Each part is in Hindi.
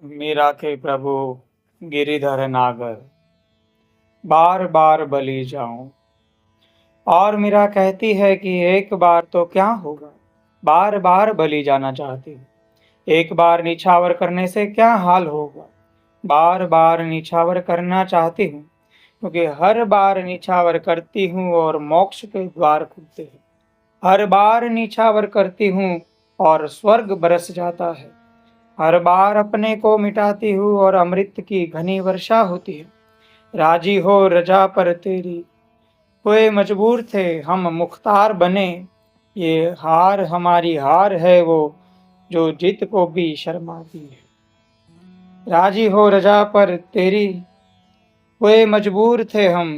मीरा के प्रभु गिरिधर नागर, बार बार बलि जाऊं। और मीरा कहती है कि एक बार तो क्या होगा, बार बार बलि जाना चाहती हूँ। एक बार निछावर करने से क्या हाल होगा, बार बार निछावर करना चाहती हूँ, क्योंकि हर बार निछावर करती हूँ और मोक्ष के द्वार खुलते हैं। हर बार निछावर करती हूँ और स्वर्ग बरस जाता है। हर बार अपने को मिटाती हूँ और अमृत की घनी वर्षा होती है। राजी हो रजा पर तेरी, हुए मजबूर थे हम मुख्तार बने। ये हार हमारी हार है वो, जो जीत को भी शर्माती है। राजी हो रजा पर तेरी, हुए मजबूर थे हम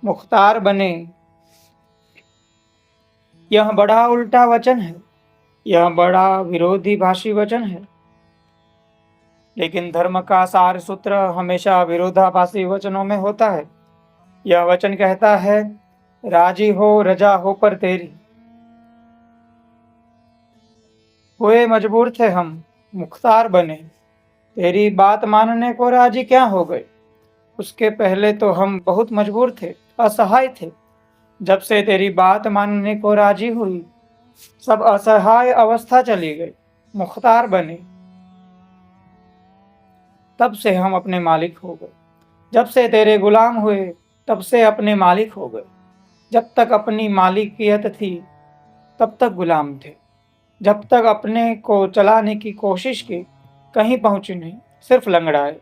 मुख्तार बने। यह बड़ा उल्टा वचन है, यह बड़ा विरोधी भाषी वचन है। लेकिन धर्म का सार सूत्र हमेशा विरोधाभासी वचनों में होता है। यह वचन कहता है, राजी हो रजा हो पर तेरी, हुए मजबूर थे हम मुख्तार बने। तेरी बात मानने को राजी क्या हो गए, उसके पहले तो हम बहुत मजबूर थे, असहाय थे। जब से तेरी बात मानने को राजी हुई, सब असहाय अवस्था चली गई, मुख्तार बने। तब से हम अपने मालिक हो गए। जब से तेरे गुलाम हुए, तब से अपने मालिक हो गए। जब तक अपनी मालिकियत थी, तब तक गुलाम थे। जब तक अपने को चलाने की कोशिश की, कहीं पहुंचे नहीं, सिर्फ लंगड़ाए।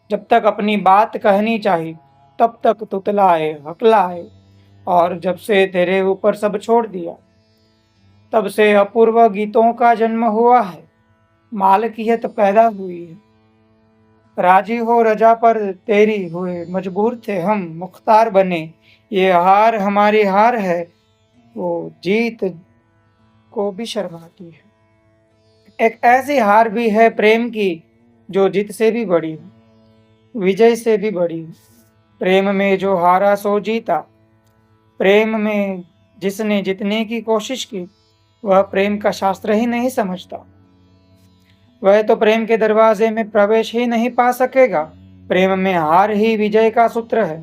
जब तक अपनी बात कहनी चाहिए, तब तक तुतलाए, हकलाए। और जब से तेरे ऊपर सब छोड़ दिया, तब से अपूर्व गीतों का जन्म हुआ है, मालकियत पैदा हुई है। राजी हो रजा पर तेरी, हुए मजबूर थे हम मुख्तार बने। ये हार हमारी हार है, वो जीत को भी शर्माती है। एक ऐसी हार भी है प्रेम की, जो जीत से भी बड़ी हो, विजय से भी बड़ी हो। प्रेम में जो हारा सो जीता। प्रेम में जिसने जीतने की कोशिश की, वह प्रेम का शास्त्र ही नहीं समझता। वह तो प्रेम के दरवाजे में प्रवेश ही नहीं पा सकेगा। प्रेम में हार ही विजय का सूत्र है।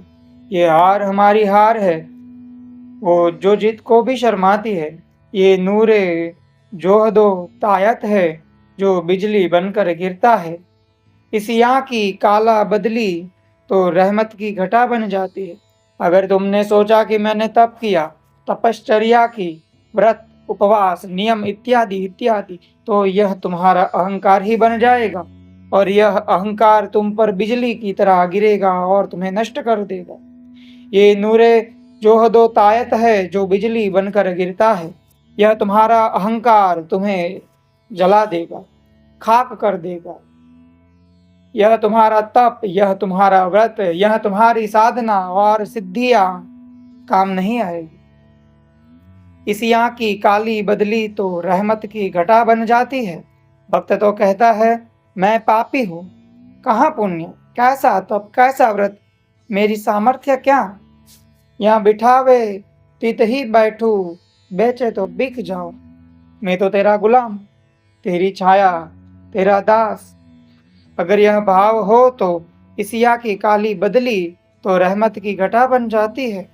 ये हार हमारी हार है, वो जो जीत को भी शर्माती है। ये नूरे जोहदो तायत है, जो बिजली बनकर गिरता है। इस यहाँ की काला बदली तो रहमत की घटा बन जाती है। अगर तुमने सोचा कि मैंने तप किया, तपश्चर्या की, व्रत उपवास नियम इत्यादि इत्यादि, तो यह तुम्हारा अहंकार ही बन जाएगा। और यह अहंकार तुम पर बिजली की तरह गिरेगा और तुम्हें नष्ट कर देगा। ये नूरे जोहदो तायत है, जो बिजली बनकर गिरता है। यह तुम्हारा अहंकार तुम्हें जला देगा, खाक कर देगा। यह तुम्हारा तप, यह तुम्हारा व्रत, यह तुम्हारी साधना और सिद्धियां काम नहीं आएगी। इस यहाँ की काली बदली तो रहमत की घटा बन जाती है। भक्त तो कहता है, मैं पापी हूँ, कहाँ पुण्य, कैसा तप, कैसा व्रत, मेरी सामर्थ्य क्या। यहाँ बिठावे तित ही बैठू, बेचे तो बिक जाओ। मैं तो तेरा गुलाम, तेरी छाया, तेरा दास। अगर यह भाव हो तो इसिया की काली बदली तो रहमत की घटा बन जाती है।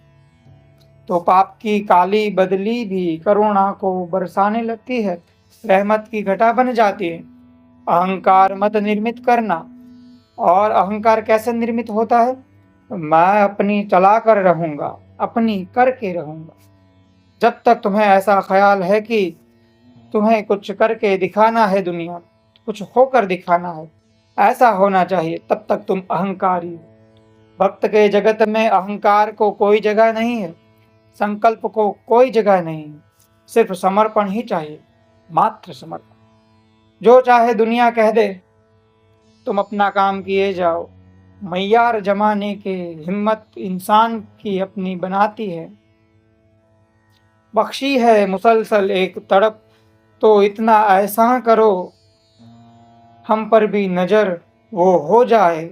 तो पाप की काली बदली भी करुणा को बरसाने लगती है, रहमत की घटा बन जाती है। अहंकार मत निर्मित करना। और अहंकार कैसे निर्मित होता है? मैं अपनी चला कर रहूंगा, अपनी करके रहूंगा। जब तक तुम्हें ऐसा ख्याल है कि तुम्हें कुछ करके दिखाना है, दुनिया कुछ होकर दिखाना है, ऐसा होना चाहिए, तब तक तुम अहंकारी हो। भक्त के जगत में अहंकार को कोई जगह नहीं है, संकल्प को कोई जगह नहीं है। सिर्फ समर्पण ही चाहिए, मात्र समर्पण। जो चाहे दुनिया कह दे, तुम अपना काम किए जाओ। मैयार जमाने के हिम्मत इंसान की अपनी बनाती है। बख्शी है मुसलसल एक तड़प, तो इतना ऐसा करो हम पर भी नजर वो हो जाए,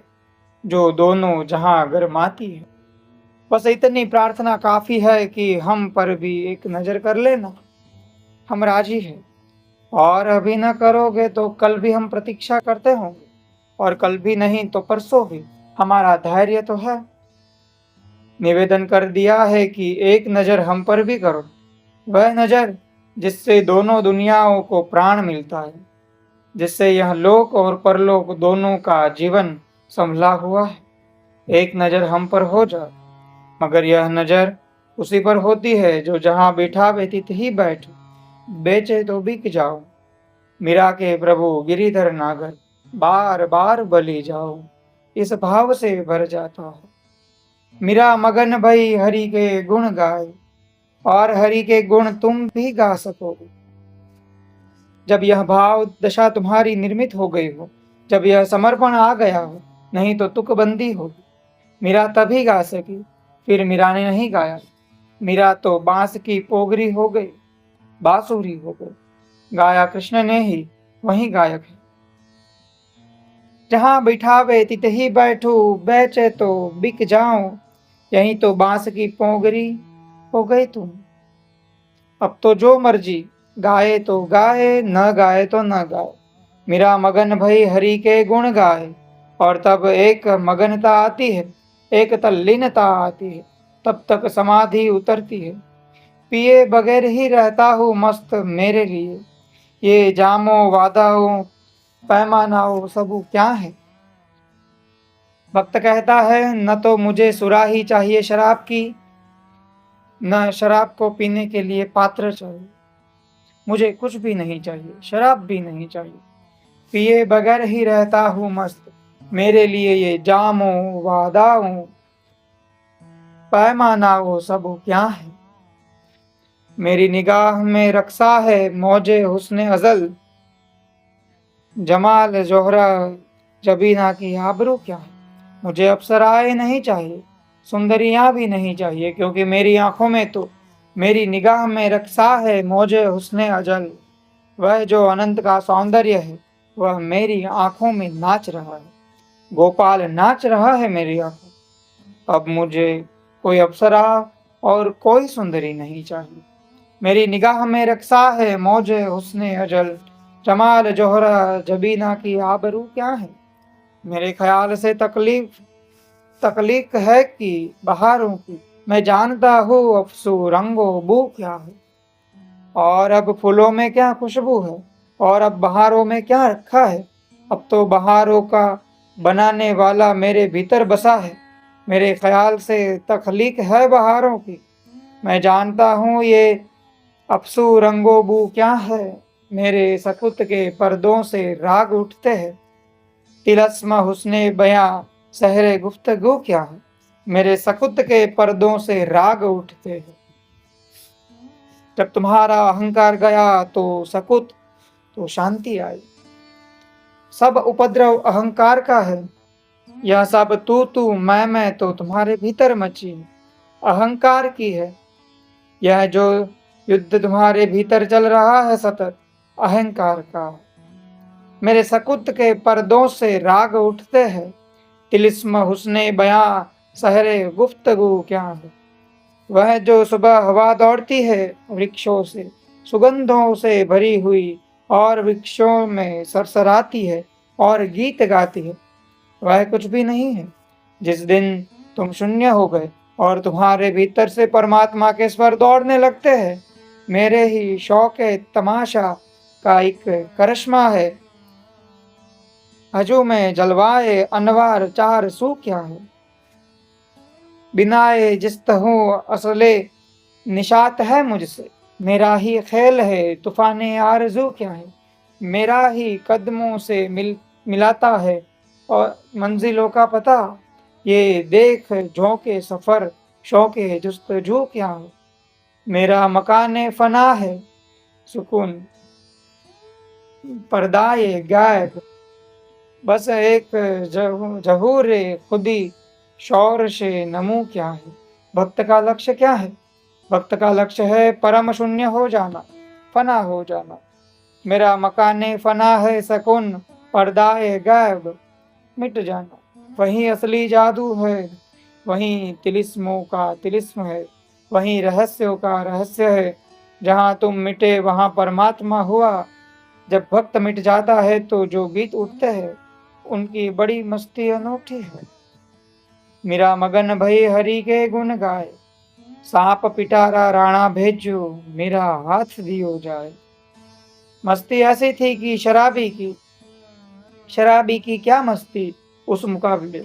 जो दोनों जहां गरमाती है। बस इतनी प्रार्थना काफी है कि हम पर भी एक नजर कर लेना, हम राजी हैं। और अभी न करोगे तो कल भी हम प्रतीक्षा करते होंगे, और कल भी नहीं तो परसों भी हमारा धैर्य तो है। निवेदन कर दिया है कि एक नज़र हम पर भी करो, वह नज़र जिससे दोनों दुनियाओं को प्राण मिलता है, जिससे यह लोक और परलोक दोनों का जीवन संभला हुआ है। एक नज़र हम पर हो जाए, मगर यह नज़र उसी पर होती है जो जहाँ बैठा व्यतीत ही बैठ, बेचे तो बिक जाओ। मीरा के प्रभु गिरिधर नागर, बार बार बलि जाओ, इस भाव से भर जाता है। मीरा मगन भई हरि के गुण गाए, और हरि के गुण तुम भी गा सकोगे जब यह भाव दशा तुम्हारी निर्मित हो गई हो, जब यह समर्पण आ गया हो, नहीं तो तुकबंदी होगी। मीरा तभी गा सकी, फिर मीरा ने नहीं गाया। मीरा तो बांस की पोगरी हो गई, बांसुरी हो गई। गाया कृष्ण ने ही, वही गायक है। जहां बिठावे तितही बैठू, बेचे तो बिक जाऊं, यही तो बांस की पोगरी हो गई तुम। अब तो जो मर्जी, गाए तो गाए, न गाए तो न गाए। मीरा मगन भई हरि के गुण गाए, और तब एक मगनता आती है, एक तल्लीनता आती है, तब तक समाधि उतरती है। पिए बगैर ही रहता हूँ मस्त मेरे लिए, ये जामो वादाओ पैमानाओ सबू क्या है। भक्त कहता है, न तो मुझे सुराही चाहिए शराब की, न शराब को पीने के लिए पात्र चाहिए। मुझे कुछ भी नहीं चाहिए, शराब भी नहीं चाहिए। पिए बगैर ही रहता हूँ मस्त मेरे लिए, ये जामो वादाओ पैमानाओ सबू क्या है। मेरी निगाह में रक्सा है मौजे हुस्ने अजल, जमाल जोहरा जबीना की आबरू क्या है। मुझे अप्सराएं नहीं चाहिए, सुंदरियां भी नहीं चाहिए, क्योंकि मेरी आंखों में तो, मेरी निगाह में रक्सा है मौजे हुस्ने अजल। वह जो अनंत का सौंदर्य है, वह मेरी आंखों में नाच रहा है। गोपाल नाच रहा है मेरी आंखों। अब मुझे कोई अप्सरा और कोई सुंदरी नहीं चाहिए। मेरी निगाह में रक्सा है मौजे हुस्ने अजल, जमाल जोहरा जबीना की आबरू क्या है। मेरे ख्याल से तकलीफ है कि बहारों की, मैं जानता हूँ अफसू रंगो बू क्या है। और अब फूलों में क्या खुशबू है, और अब बहारों में क्या रखा है। अब तो बहारों का बनाने वाला मेरे भीतर बसा है। मेरे ख्याल से तख्लीक है बहारों की, मैं जानता हूँ ये अफसू रंगो बू क्या है। मेरे सकुत के पर्दों से राग उठते हैं, तिलस्म हुस्ने बयां सहरे गुफ्तगू क्या है। मेरे सकुत के पर्दों से राग उठते हैं। जब तुम्हारा अहंकार गया तो सकुत, तो शांति आई। सब उपद्रव अहंकार का है, यह सब तू मैं तो तुम्हारे भीतर मची अहंकार की है। यह जो युद्ध तुम्हारे भीतर चल रहा है सतत, अहंकार का है। मेरे सकुत के पर्दों से राग उठते हैं, तिलिस्म हुस्ने बयां सहरे गुफ्तगू क्या है। वह जो सुबह हवा दौड़ती है वृक्षों से, सुगंधों से भरी हुई, और वृक्षों में सरसराती है और गीत गाती है, वह कुछ भी नहीं है। जिस दिन तुम शून्य हो गए और तुम्हारे भीतर से परमात्मा के स्वर दौड़ने लगते हैं, मेरे ही शौक तमाशा का एक करिश्मा है। हजू में जलवाए अनवार चार सू क्या है। बिनाए जिस्त हूँ असले निशात है मुझसे, मेरा ही खेल है तूफाने आरज़ू क्या है। मेरा ही कदमों से मिलाता है और मंजिलों का पता, ये देख झोंके सफ़र शौके जुस्तजू क्या है। मेरा मकाने फना है सुकून पर्दाए गायब, बस एक जहूर खुदी शौर से नमू क्या है। भक्त का लक्ष्य क्या है। भक्त का लक्ष्य है परम शून्य हो जाना, फना हो जाना। मेरा मकाने फना है सकून पर्दाए गायब, मिट जाना। वही असली जादू है, वही तिलिस्मों का तिलिस्म है, वही रहस्यों का रहस्य है। जहाँ तुम मिटे वहाँ परमात्मा हुआ। जब भक्त मिट जाता है तो जो गीत उठते हैं उनकी बड़ी मस्ती अनूठी है। मीरा मगन भई हरि के गुण गाए, सांप पिटारा राणा भेजो, मेरा हाथ दियो जाए। मस्ती ऐसी थी कि शराबी की क्या मस्ती उस मुकाबले।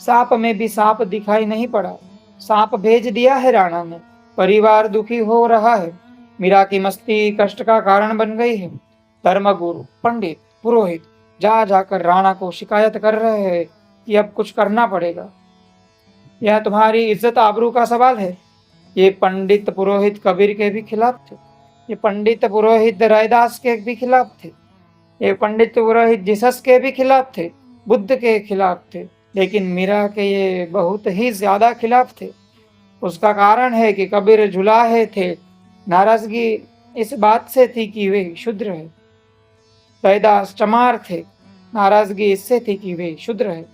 सांप में भी सांप दिखाई नहीं पड़ा। सांप भेज दिया है राणा ने, परिवार दुखी हो रहा है। मीरा की मस्ती कष्ट का कारण बन गई है। धर्मगुरु, पंडित, पुरोहित जा जाकर राणा को शिकायत कर रहे हैं कि अब कुछ करना पड़ेगा। यह तुम्हारी इज्जत आबरू का सवाल है। ये पंडित पुरोहित कबीर के भी खिलाफ थे। ये पंडित पुरोहित रैदास के भी खिलाफ थे। ये पंडित पुरोहित जीसस के भी खिलाफ थे, बुद्ध के खिलाफ थे, लेकिन मीरा के ये बहुत ही ज्यादा खिलाफ थे। उसका कारण है कि कबीर झुलाहे थे। नाराजगी इस बात से थी कि वे शूद्र है। रैदास चमार थे। नाराजगी इससे थी कि वे शूद्र है।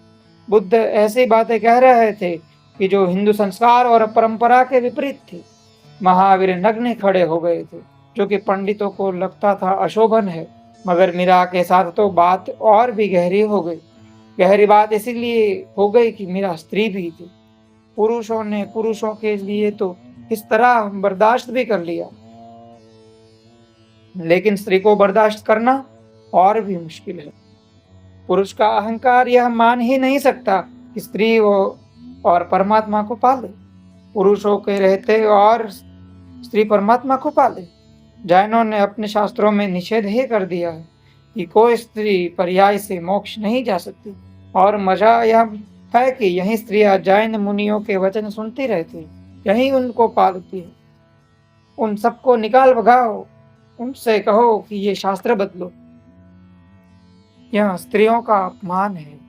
बुद्ध ऐसी बातें कह रहे थे कि जो हिंदू संस्कार और परंपरा के विपरीत थी। महावीर नग्न खड़े हो गए थे, जो कि पंडितों को लगता था अशोभन है। मगर मीरा के साथ तो बात और भी गहरी हो गई। गहरी बात इसीलिए हो गई कि मीरा स्त्री भी थी। पुरुषों ने पुरुषों के लिए तो इस तरह बर्दाश्त भी कर लिया, लेकिन स्त्री को बर्दाश्त करना और भी मुश्किल है। पुरुष का अहंकार यह मान ही नहीं सकता कि स्त्री वो और परमात्मा को पाले, पुरुषों के रहते और स्त्री परमात्मा को पाले। जैनों ने अपने शास्त्रों में निषेध ही कर दिया है कि कोई स्त्री पर्याय से मोक्ष नहीं जा सकती। और मजा यह है कि यही स्त्रियां जैन मुनियों के वचन सुनती रहती है, यही उनको पालती है। उन सबको निकाल भगाओ, उनसे कहो कि ये शास्त्र बदलो। यह स्त्रियों का अपमान है।